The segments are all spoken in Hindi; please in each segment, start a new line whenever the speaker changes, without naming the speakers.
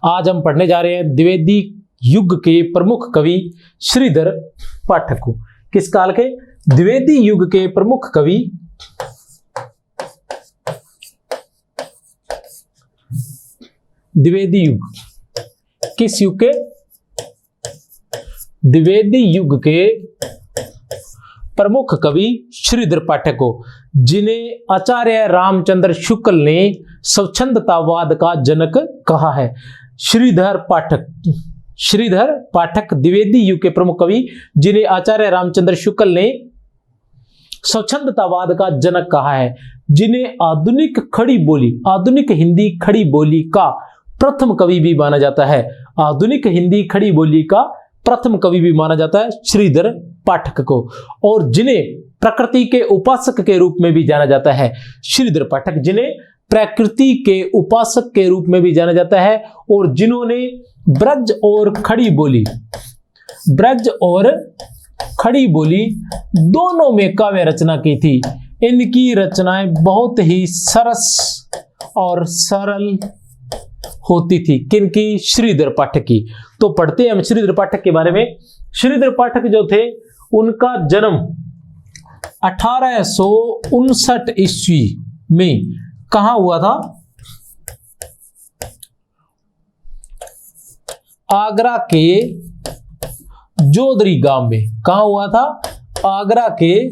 आज हम पढ़ने जा रहे हैं द्विवेदी युग के प्रमुख कवि श्रीधर पाठक को। किस काल के? द्विवेदी युग के प्रमुख कवि द्विवेदी युग। किस युग के? द्विवेदी युग के प्रमुख कवि श्रीधर पाठक को, जिन्हें आचार्य रामचंद्र शुक्ल ने स्वच्छंदतावाद का जनक कहा है। श्रीधर पाठक द्विवेदी युग के प्रमुख कवि, जिन्हें आचार्य रामचंद्र शुक्ल ने स्वच्छंदतावाद का जनक कहा है, जिन्हें आधुनिक हिंदी खड़ी बोली का प्रथम कवि भी माना जाता है। आधुनिक हिंदी खड़ी बोली का प्रथम कवि भी माना जाता है श्रीधर पाठक को, और जिन्हें प्रकृति के उपासक के रूप में भी जाना जाता है। श्रीधर पाठक जिन्हें प्रकृति के उपासक के रूप में भी जाना जाता है, और जिन्होंने ब्रज और खड़ी बोली दोनों में काव्य रचना की थी। इनकी रचनाएं बहुत ही सरस और सरल होती थी। किनकी? श्रीधर पाठक की। तो पढ़ते हैं हम श्रीधर पाठक के बारे में। श्रीधर पाठक जो थे, उनका जन्म 1859 ईस्वी में कहां हुआ था? आगरा के जोधरी गांव में। कहां हुआ था? आगरा के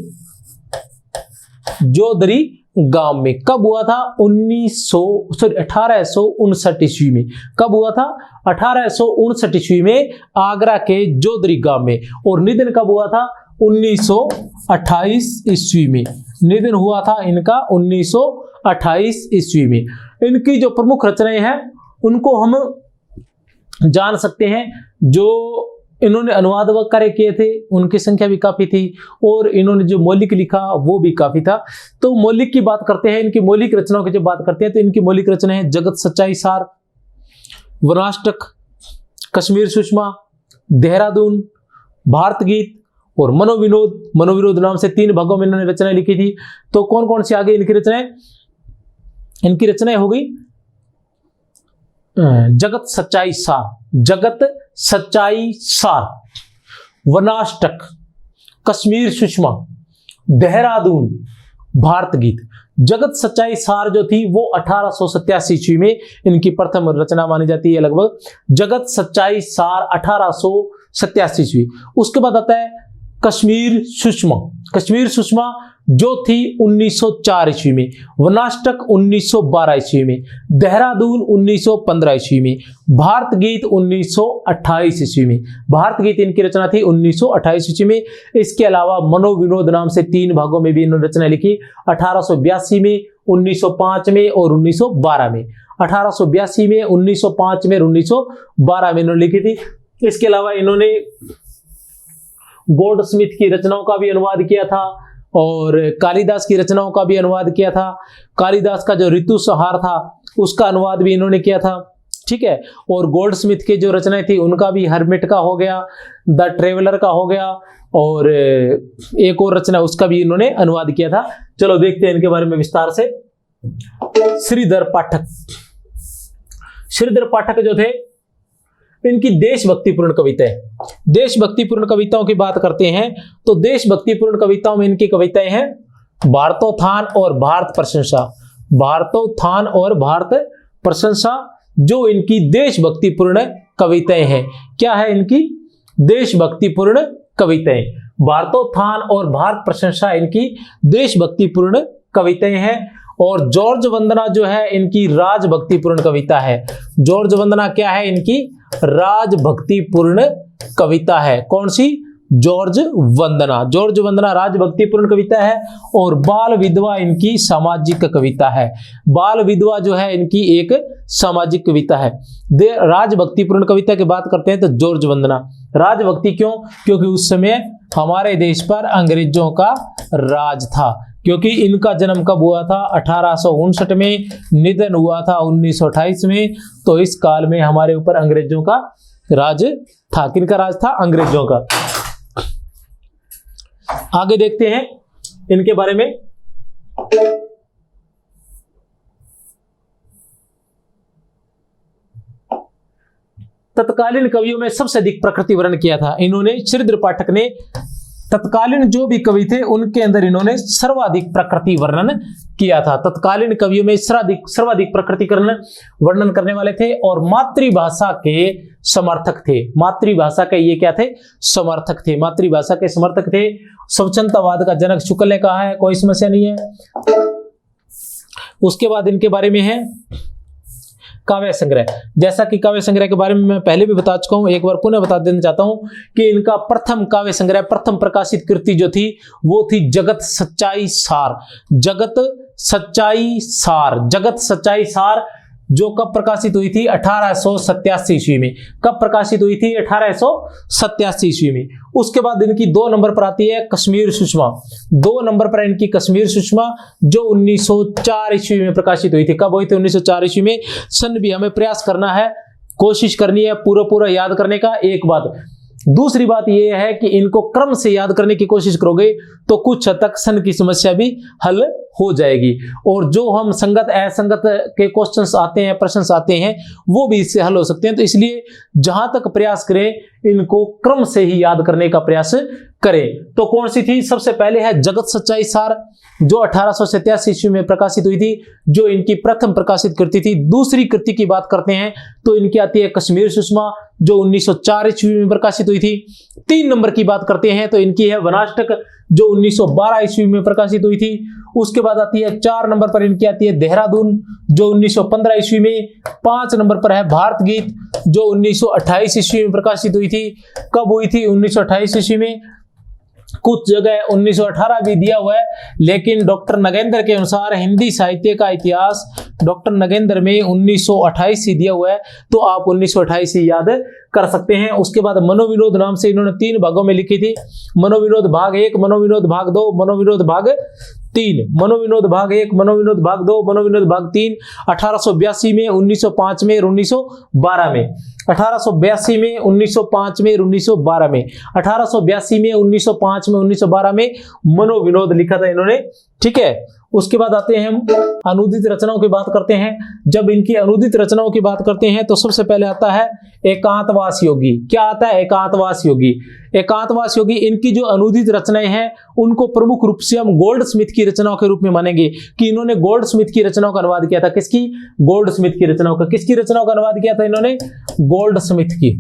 जोधरी गांव में। कब हुआ था? 1859 ईस्वी में। कब हुआ था? 1859 ईस्वी में आगरा के जोधरी गांव में। और निधन कब हुआ था? 1928 ईस्वी में। निधन हुआ था इनका 1928 ईस्वी में। इनकी जो प्रमुख रचनाएं हैं उनको हम जान सकते हैं। जो इन्होंने अनुवाद कार्य किए थे उनकी संख्या भी काफी थी, और इन्होंने जो मौलिक लिखा वो भी काफी था। तो मौलिक की बात करते हैं, इनकी मौलिक रचनाओं की जब बात करते हैं तो इनकी मौलिक रचना है जगत सच्चाई सार, वनाष्टक, कश्मीर सुषमा, देहरादून, भारत गीत और मनोविनोद। मनोविनोद नाम से 3 भागों में इन्होंने रचनाएं लिखी थी। तो कौन कौन सी आगे इनकी रचनाएं? इनकी रचनाएं हो गई जगत सच्चाई सार, वनाष्टक, कश्मीर सुषमा, देहरादून, भारत गीत। जगत सच्चाई सार जो थी वो 1887 ईस्वी में इनकी प्रथम रचना मानी जाती है लगभग। जगत सच्चाई सार 1887 ईस्वी। उसके बाद आता है कश्मीर सुषमा जो थी 1904 ईस्वी में, वनाष्टक 1912 ईस्वी में, देहरादून 1915 ईस्वी में, भारत गीत 1928 ईस्वी में। भारत गीत इनकी रचना थी 1928 ईस्वी में। इसके अलावा मनोविनोद नाम से 3 भागों में भी इन्होंने रचना लिखी, 1882 में, 1905 में और 1912 में। 1882 में, 1905 में और 1912 में इन्होंने लिखी थी। इसके अलावा इन्होंने गोल्डस्मिथ की रचनाओं का भी अनुवाद किया था, और कालिदास की रचनाओं का भी अनुवाद किया था। कालिदास का जो ऋतु संहार था उसका अनुवाद भी इन्होंने किया था, ठीक है। और गोल्डस्मिथ के जो रचनाएं थी उनका भी हर्मिट का हो गया, द ट्रेवलर का हो गया, और एक और रचना उसका भी इन्होंने अनुवाद किया था। चलो देखते हैं इनके बारे में विस्तार से। श्रीधर पाठक जो थे, इनकी देशभक्तिपूर्ण कविताओं की बात करते हैं तो देशभक्तिपूर्ण कविताओं में इनकी कविताएं हैं भारतोत्थान और भारत प्रशंसा, जो इनकी देशभक्तिपूर्ण कविताएं हैं। क्या है इनकी? देशभक्तिपूर्ण कविताएं। भारतोत्थान और भारत प्रशंसा इनकी देशभक्तिपूर्ण कविताएं हैं। और जॉर्ज वंदना जो है इनकी राजभक्तिपूर्ण कविता है। जॉर्ज वंदना क्या है? इनकी राजभक्तिपूर्ण कविता है। कौन सी? जॉर्ज वंदना राजभक्तिपूर्ण कविता है। और बाल विधवा इनकी सामाजिक कविता है। बाल विधवा जो है इनकी एक सामाजिक कविता है। राजभक्तिपूर्ण कविता की बात करते हैं तो जॉर्ज वंदना। राजभक्ति क्यों? क्योंकि उस समय हमारे देश पर अंग्रेजों का राज था। क्योंकि इनका जन्म कब हुआ था? 1859 में, निधन हुआ था 1928 में। तो इस काल में हमारे ऊपर अंग्रेजों का राज था। किनका राज था? अंग्रेजों का। आगे देखते हैं इनके बारे में। तत्कालीन कवियों में सबसे अधिक प्रकृति वर्णन किया था। इन्होंने श्रीधर पाठक ने तत्कालीन जो भी कवि थे उनके अंदर इन्होंने सर्वाधिक प्रकृति वर्णन किया था। तत्कालीन कवियों में सर्वाधिक प्रकृति वर्णन करने वाले थे और मातृभाषा के समर्थक थे। मातृभाषा के ये क्या थे? समर्थक थे। मातृभाषा के समर्थक थे। स्वच्छंदतावाद का जनक शुक्ल ने कहा है, कोई समस्या नहीं है। उसके बाद इनके बारे में है काव्य संग्रह। जैसा कि काव्य संग्रह के बारे में मैं पहले भी बता चुका हूं, एक बार पुनः बता देना चाहता हूं कि इनका प्रथम काव्य संग्रह, प्रथम प्रकाशित कृति जो थी वो थी जगत सच्चाई सार। जगत सच्चाई सार, जगत सच्चाई सार, जो कब प्रकाशित हुई थी? 1887 ईस्वी में। कब प्रकाशित हुई थी? 1887 ईस्वी में। उसके बाद इनकी 2 नंबर पर आती है कश्मीर सुषमा। 2 नंबर पर इनकी कश्मीर सुषमा, जो 1904 ईस्वी में प्रकाशित हुई थी। कब हुई थी? 1904 ईस्वी में। सन भी हमें प्रयास करना है, कोशिश करनी है पूरा याद करने का। एक बात। दूसरी बात यह है कि इनको क्रम से याद करने की कोशिश करोगे तो कुछ हद तक सन की समस्या भी हल हो जाएगी, और जो हम संगत असंगत के क्वेश्चंस आते हैं, प्रश्न आते हैं, वो भी इससे हल हो सकते हैं। तो इसलिए जहां तक प्रयास करें इनको क्रम से ही याद करने का प्रयास करें। तो कौन सी थी? सबसे पहले है जगत सच्चाई सार, जो 1887 ईस्वी में प्रकाशित हुई थी, जो इनकी प्रथम प्रकाशित कृति थी। दूसरी कृति की बात करते हैं तो इनकी आती है कश्मीर सुषमा, जो 1904 ईस्वी में प्रकाशित हुई थी। 3 नंबर की बात करते हैं तो इनकी है वनाष्टक, जो 1912 ईस्वी में प्रकाशित हुई थी। उसके बाद आती है 4 नंबर पर इनकी आती है देहरादून, जो 1915 ईस्वी में। 5 नंबर पर है भारत गीत, जो 1928 ईस्वी में प्रकाशित हुई थी। कब हुई थी? 1928 ईस्वी में। कुछ जगह 1918 भी दिया हुआ है, लेकिन डॉक्टर नगेंद्र के अनुसार हिंदी साहित्य का इतिहास डॉक्टर नगेंद्र में 1928 ही दिया हुआ है, तो आप 1928 ही याद कर सकते हैं। उसके बाद मनोविनोद नाम से इन्होंने 3 भागों में लिखी थी। मनोविनोद भाग 1, मनोविनोद भाग 2, मनोविनोद भाग 3। मनोविनोद भाग 1, मनोविनोद भाग 2, मनोविनोद भाग 3। 1882 में, 1905 में और 1912 में। 1882 में, 1905 में, 1912 में। 1882 में, 1905 में, 1912 में मनोविनोद लिखा था इन्होंने। ठीक है। उसके बाद आते हैं हम अनुदित रचनाओं की बात करते हैं। जब इनकी अनुदित रचनाओं की बात करते हैं तो सबसे पहले आता है एकांतवास योगी। क्या आता है? एकांतवास योगी। एकांतवास योगी, इनकी जो अनुदित रचनाएं हैं उनको प्रमुख रूप से हम गोल्डस्मिथ की रचनाओं के रूप में मानेंगे कि इन्होंने गोल्डस्मिथ की रचनाओं का अनुवाद किया था। किसकी? गोल्डस्मिथ की रचनाओं का। किसकी रचनाओं का अनुवाद किया था इन्होंने? गोल्डस्मिथ की।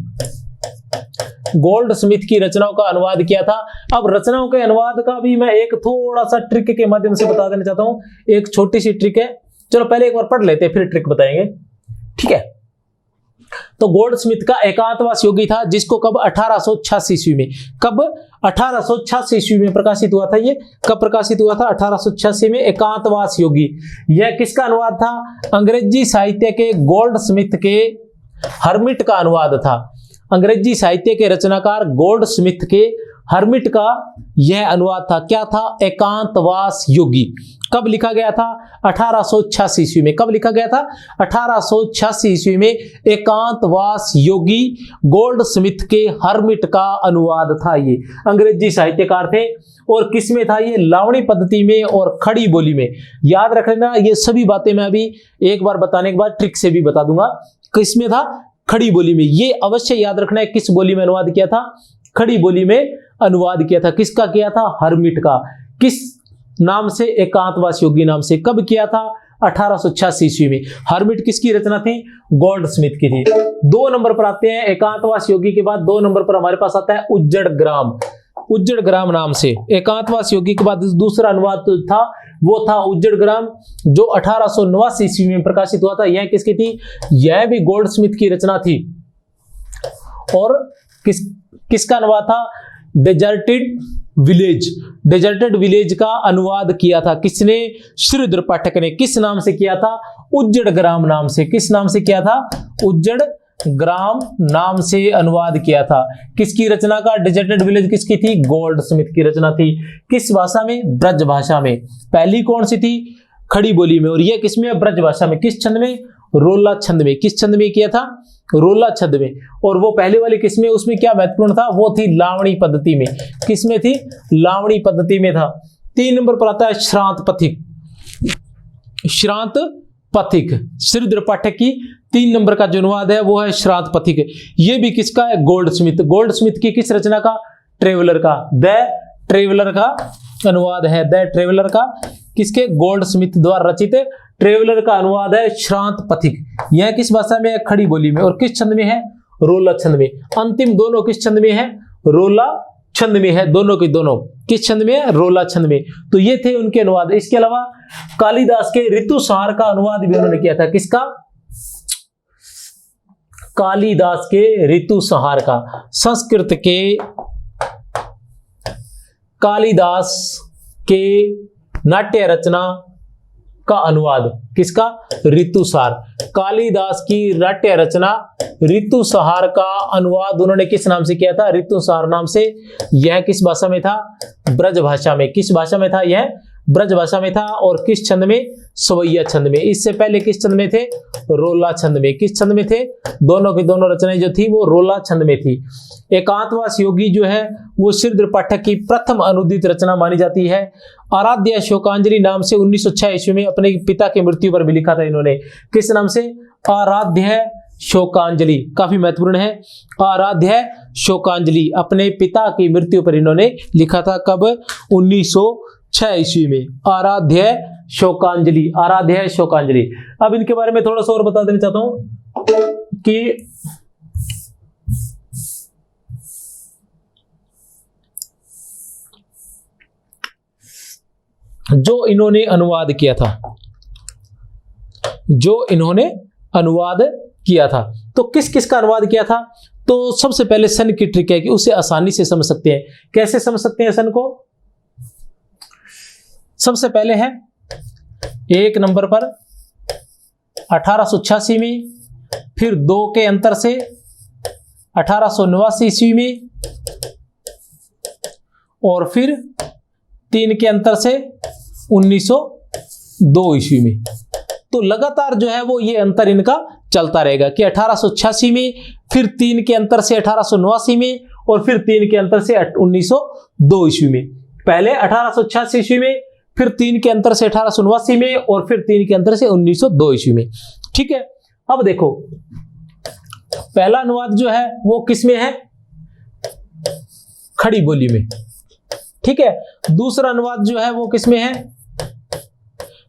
गोल्डस्मिथ की रचनाओं का अनुवाद किया था। अब रचनाओं के अनुवाद का भी मैं एक थोड़ा सा ट्रिक के माध्यम से बता देना चाहता हूं। एक छोटी सी ट्रिक है, चलो पहले एक बार पढ़ लेते हैं फिर ट्रिक बताएंगे। ठीक है। तो गोल्डस्मिथ का एकांतवास योगी था, जिसको कब? 1886 ईस्वी में। कब? 1886 ईस्वी में प्रकाशित हुआ था। ये कब प्रकाशित हुआ था? 1886 में। एकांतवास योगी, यह किसका अनुवाद था? अंग्रेजी साहित्य के गोल्डस्मिथ के हर्मिट का अनुवाद था। अंग्रेजी साहित्य के रचनाकार गोल्डस्मिथ के हर्मिट का यह अनुवाद था। क्या था? एकांतवास योगी। कब लिखा गया था? 1886 ईस्वी में। कब लिखा गया था? 1886 ईस्वी में। एकांतवास योगी गोल्डस्मिथ के हर्मिट का अनुवाद था। ये अंग्रेजी साहित्यकार थे। और किस में था ये? लावणी पद्धति में और खड़ी बोली में। याद रख लेना, ये सभी बातें मैं अभी एक बार बताने के बाद ट्रिक से भी बता दूंगा। किस में था? खड़ी बोली में। ये अवश्य याद रखना है किस बोली में अनुवाद किया था? खड़ी बोली में अनुवाद किया था। किसका किया था? हर्मिट का। किस नाम से? एकांतवास योगी नाम से। कब किया था? 1886 ईस्वी में। हर्मिट किसकी रचना थी? गोल्डस्मिथ की थी। 2 नंबर पर आते हैं एकांतवास योगी के बाद 2 नंबर पर हमारे पास आता है उज्जड़ ग्राम। उज्जड़ ग्राम नाम से एकांतवास योगी के बाद दूसरा अनुवाद था, वो था उज्जड़ ग्राम, जो 1889 ईस्वी में प्रकाशित हुआ था। यह किसकी थी? यह भी गोल्डस्मिथ की रचना थी। और किसका अनुवाद था? Deserted village. डेजर्टेड विलेज का अनुवाद किया था किसने? श्रीधर पाठक ने। किस नाम से किया था? उज्जड़ ग्राम नाम से। किस नाम से किया था? उज्जड़ ग्राम नाम से अनुवाद किया था। किसकी रचना का? डेजर्टेड विलेज किसकी थी? गोल्डस्मिथ की रचना थी। किस भाषा में? ब्रज भाषा में। पहली कौन सी थी? खड़ी बोली में। और यह किसमें? ब्रज भाषा में। किस छंद में? रोला छंद में। किस छंद में किया था? रोला छंद में। और वो पहले वाली किसमें? उसमें क्या महत्वपूर्ण था? वो थी लावणी पद्धति में। किसमें थी? लावणी पद्धति में था। 3 नंबर पर आता है श्रांत पथिक। श्रांत पथिक श्रीधर पाठक की 3 नंबर का जो अनुवाद है वो है श्रांत पथिक। ये भी किसका है? गोल्डस्मिथ। गोल्डस्मिथ की किस रचना का? ट्रेवलर का। द ट्रेवलर का अनुवाद है, द ट्रेवलर का किसके? गोल्डस्मिथ द्वारा रचित ट्रेवलर का अनुवाद है श्रांत पथिक। यह किस भाषा में है? खड़ी बोली में। और किस छंद में है? रोला छंद में। अंतिम दोनों किस छंद में है? रोला छंद में है। दोनों के दोनों किस छंद में है? रोला छंद में। तो ये थे उनके अनुवाद। इसके अलावा कालिदास के ऋतुसंहार का अनुवाद भी उन्होंने किया था। किसका? कालिदास के ऋतुसंहार का। संस्कृत के कालिदास के नाट्य रचना का अनुवाद। किसका? ऋतुसार। कालिदास की नाट्य रचना ऋतुसंहार का अनुवाद उन्होंने किस नाम से किया था? ऋतुसंहार नाम से। यह किस भाषा में था? ब्रज भाषा में। किस भाषा में था? यह ब्रज भाषा में था। और किस छंद में? सवैया छंद में। इससे पहले किस छंद में थे? रोला छंद में। किस छंद में थे? दोनों की दोनों रचनाएं जो थी वो रोला छंद में थी। एकांतवास योगी जो है वो श्रीधर पाठक की प्रथम अनुदित रचना मानी जाती है। आराध्य शोकांजलि नाम से 1906 ईस्वी में अपने पिता की मृत्यु पर भी लिखा था इन्होंने। किस नाम से? आराध्य शोकांजलि। काफी महत्वपूर्ण है। आराध्य शोकांजलि अपने पिता की मृत्यु पर इन्होंने लिखा था। कब? 1906 ईस्वी में। आराध्य शोकांजलि। आराध्य शोकांजलि। अब इनके बारे में थोड़ा सा और बता देना चाहता हूं कि जो इन्होंने अनुवाद किया था, जो इन्होंने अनुवाद किया था, तो किस किस का अनुवाद किया था? तो सबसे पहले सन की ट्रिक है कि उसे आसानी से समझ सकते हैं। कैसे समझ सकते हैं सन को? सबसे पहले है 1 नंबर पर 1886 में, फिर 2 के अंतर से 1889 ईस्वी में, और फिर 3 के अंतर से 1902 ईस्वी में। तो लगातार जो है वो ये अंतर इनका चलता रहेगा कि 1886 में, फिर 3 के अंतर से 1889 में, और फिर 3 के अंतर से 1902 ईस्वी में। पहले 1886 ईस्वी में, फिर 3 के अंतर से 1889 में, और फिर 3 के अंतर से 1902 ईस्वी में। ठीक है। अब देखो पहला अनुवाद जो है वो किस में है? खड़ी बोली में। ठीक है। दूसरा अनुवाद जो है वो किस में है?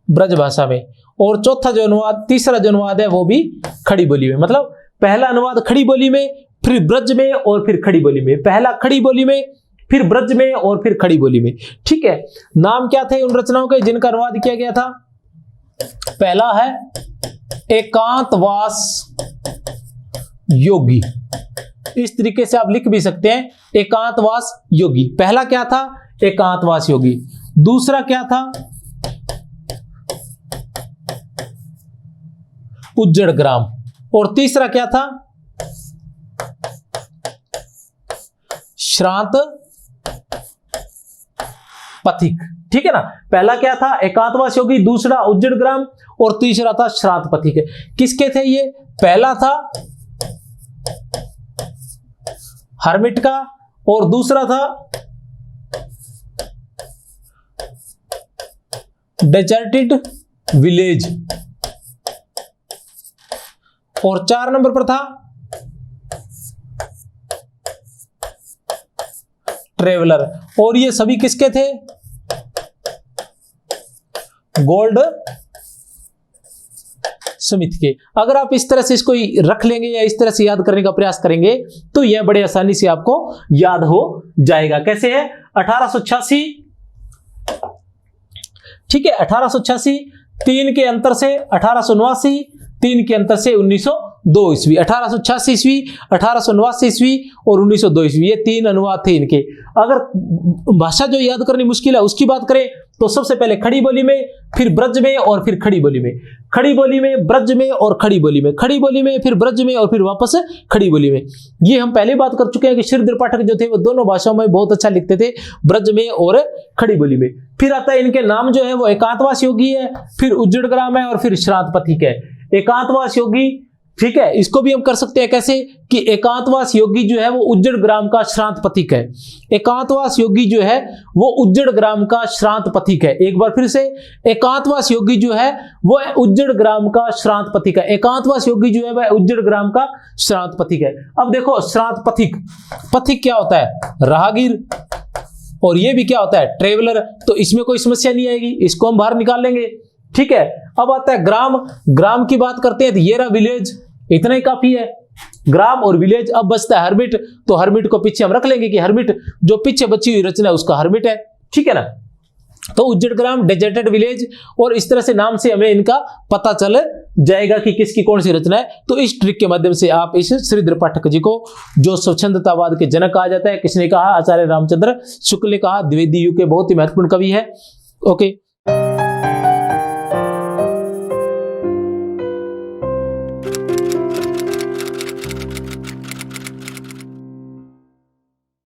ब्रज भाषा में। और चौथा जो अनुवाद, तीसरा जो अनुवाद है वो भी खड़ी बोली में। मतलब पहला अनुवाद खड़ी बोली में, फिर ब्रज में, और फिर खड़ी बोली में। पहला खड़ी बोली में, फिर ब्रज में, और फिर खड़ी बोली में। ठीक है। नाम क्या थे उन रचनाओं के जिनका अनुवाद किया गया था? पहला है एकांतवास योगी। इस तरीके से आप लिख भी सकते हैं, एकांतवास योगी। पहला क्या था? एकांतवास योगी। दूसरा क्या था? उज्जड़ ग्राम। और तीसरा क्या था? श्रांत पथिक। ठीक है ना। पहला क्या था? एकांतवास योगी, दूसरा उज्जड़ ग्राम, और तीसरा था श्रांत पथिक। किसके थे ये? पहला था हर्मिट का, और दूसरा था डेजर्टेड विलेज, और 4 नंबर पर था ट्रेवलर। और ये सभी किसके थे? गोल्ड स्मिथ के। अगर आप इस तरह से इसको रख लेंगे या इस तरह से याद करने का प्रयास करेंगे तो यह बड़े आसानी से आपको याद हो जाएगा। कैसे है? 1886, ठीक है, 1886, 3 के अंतर से 1889, 3 के अंतर से 1902 ईस्वी। 1886 ईस्वी, 1889 ईस्वी और 1902 ईस्वी, ये 3 अनुवाद थे इनके। अगर भाषा जो याद करनी मुश्किल है उसकी बात करें तो सबसे पहले खड़ी बोली में, फिर ब्रज में, और फिर खड़ी बोली में। खड़ी बोली में, ब्रज में, और खड़ी बोली में। खड़ी बोली में, फिर ब्रज में, और फिर वापस खड़ी बोली में। ये हम पहले बात कर चुके हैं कि श्रीधर पाठक जो थे वो दोनों भाषाओं में बहुत अच्छा लिखते थे, ब्रज में और खड़ी बोली में। फिर आता है इनके नाम जो है वो एकांतवास योगी है, फिर उज्जड़ ग्राम है, और फिर श्रांत पथिक है। एकांतवास योगी, ठीक है, इसको भी हम कर सकते हैं कैसे कि एकांतवास योगी जो है वो उज्जड़ ग्राम का श्रांत पथिक है। एकांतवास योगी जो है वो उज्जड़ ग्राम का श्रांत पथिक है। एक बार फिर से, एकांतवास योगी जो है वो उज्जड़ ग्राम का श्रांत पथिक है। एकांतवास योगी जो है वह उज्जड़ ग्राम का श्रांत पथिक है। अब देखो श्रांत पथिक, पथिक क्या होता है? राहगीर, और ये भी क्या होता है? ट्रेवलर। तो इसमें कोई समस्या नहीं आएगी, इसको हम बाहर निकाल लेंगे। ठीक है, अब आता है ग्राम। ग्राम की बात करते हैं तो ये रहा विलेज, इतना ही काफी है, ग्राम और विलेज। अब बचता है हर्मिट, तो हर्मिट को पीछे हम रख लेंगे कि हर्मिट जो पीछे बची हुई रचना है उसका हर्मिट है। ठीक है ना, तो उज्जड़ ग्राम, डेजर्टेड विलेज, और इस तरह से नाम से हमें इनका पता चल जाएगा कि किसकी कौन सी रचना है। तो इस ट्रिक के माध्यम से आप इस श्रीधर पाठक जी को, जो स्वच्छंदतावाद के जनक कहा जाता है, किसने कहा? आचार्य रामचंद्र शुक्ल ने कहा। द्विवेदी युग के बहुत ही महत्वपूर्ण कवि है। ओके।